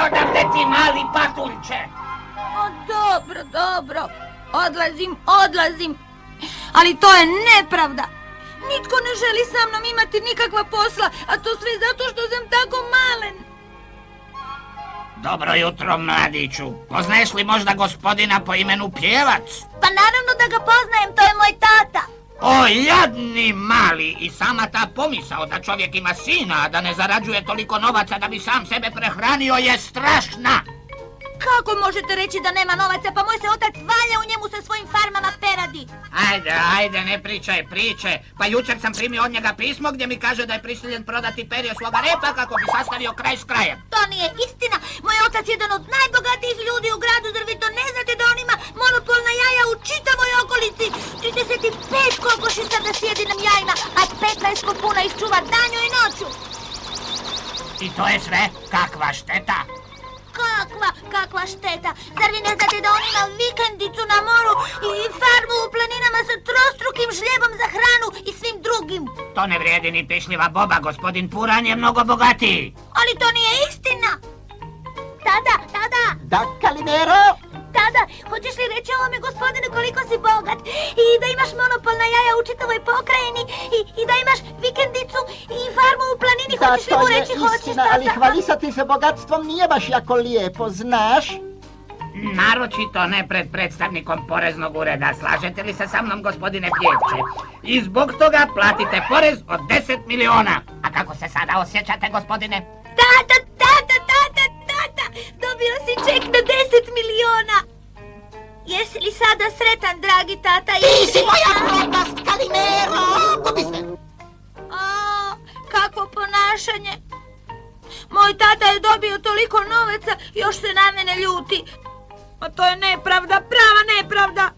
odavde ti mali patuljče! O, dobro. Odlazim. Ali to je nepravda. Nitko ne želi sa mnom imati nikakva posla, a to sve zato što sam tako malen. Dobro jutro, mladiću. Poznaješ li možda gospodina po imenu Pjevac? Pa naravno da ga poznajem, to je moj tata. O, jadni mali, i sama ta pomisao da čovjek ima sina, a da ne zarađuje toliko novaca da bi sam sebe prehranio je strašna. Kako možete reći da nema novaca, pa moj se otac valja u njemu sa svojim farmama peradi? Ajde, ne pričaj priče. Pa jučer sam primio od njega pismo gdje mi kaže da je prisiljen prodati perje svoga repa kako bi sastavio kraj s krajem. To nije istina. Moj otac je jedan od najbogatijih ljudi u gradu, zar vi to ne znate da on ima monopol na jaja u čitavoj okolici? 35 kokoši sada sjedi nam jajima, a 15 kopuna ih čuva danju i noću. I to je sve? Kakva šteta? Kakva šteta? Zar vi ne znate da on ima vikendicu na moru i farmu u planinama sa trostrukim žljebom za hranu i svim drugim? To ne vrijedi ni pišljiva boba, gospodin Puran je mnogo bogatiji. Ali to nije istina. Tada! Da, Kalimero? Tada, hoćeš li reći ovome gospodinu koliko si bogat i da imaš monopol na jaja u čitavoj pokrajini i da imaš vikendicu i farmu u planini, Da, hoćeš li mu reći, to je istina, ali hvalisati se bogatstvom nije baš jako lijepo, znaš? Naročito ne pred predstavnikom poreznog ureda. Slažete li se sa mnom, gospodine Pjevče? I zbog toga platite porez od 10 miliona. A kako se sada osjećate, gospodine? Tata! Dobio si ček na 10 miliona! Jesi li sada sretan, dragi tata? Ti si moja propast, Kalimero! Gubi se! Kakvo ponašanje! Moj tata je dobio toliko novaca, još se na mene ljuti. A to je nepravda, prava nepravda!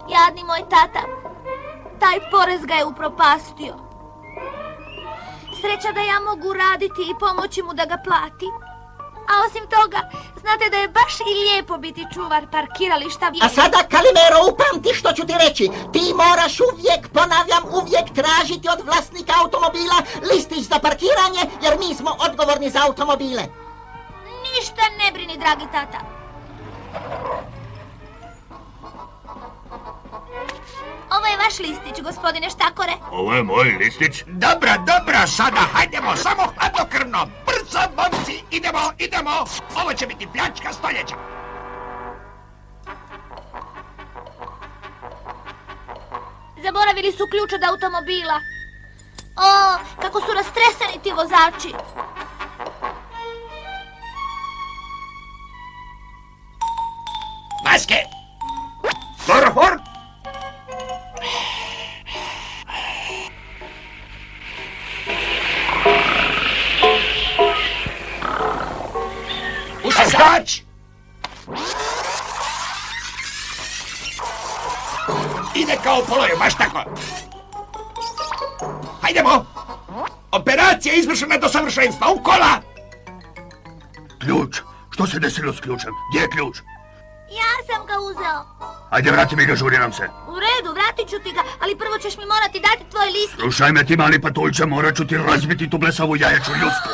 Jadni moj tata! Taj porez ga je upropastio. Sreća da ja mogu raditi i pomoći mu da ga plati. A osim toga, znate da je baš i lijepo biti čuvar parkirališta. A sada, Kalimero, upamti što ću ti reći. Ti moraš uvijek tražiti od vlasnika automobila listić za parkiranje, jer mi smo odgovorni za automobile. Ništa ne brini, dragi tata. Ovo je vaš listić, gospodine Štakore. Ovo je moj listić. Dobro, sada hajdemo, samo hladnokrvno. Brzo, momci, idemo. Ovo će biti pljačka stoljeća. Zaboravili su ključ od automobila. O, kako su rastreseni ti vozači. Maske! Torhor! Ušaskač! Ide kao poloju, baš tako. Hajdemo! Operacija izvršena do savršenstva, u kola! Ključ? Što se desilo s ključem? Gdje je ključ? Ja sam ga uzeo. Ajde, vrati mi ga, žuri nam se. U redu, vratit ću ti ga, ali prvo ćeš mi morati dati tvoj list. Slušaj me, ti mali patuljče, morat ću ti razbiti tu blesavu jajaču ljusku.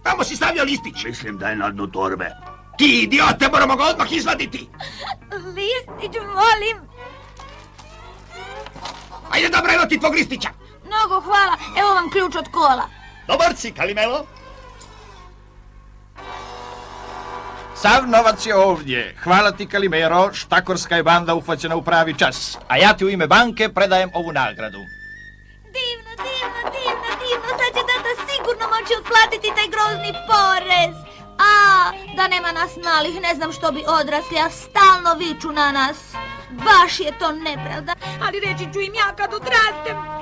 Tamo si stavio listić. Mislim da je na dnu torbe. Ti idiote, moramo ga odmah izvaditi. Listić, molim. Ajde, dobro, evo ti tvog listića. Mnogo hvala, evo vam ključ od kola. Dobar si, Kalimero. Sav novac je ovdje. Hvala ti, Kalimero, štakorska je banda uhvaćena u pravi čas. A ja ti u ime banke predajem ovu nagradu. Divno, sad će tata sigurno moći otplatiti taj grozni porez. Da nema nas malih, ne znam što bi odrasli, a stalno viču na nas. Baš je to nepravda, ali reći ću im ja kad odrastem.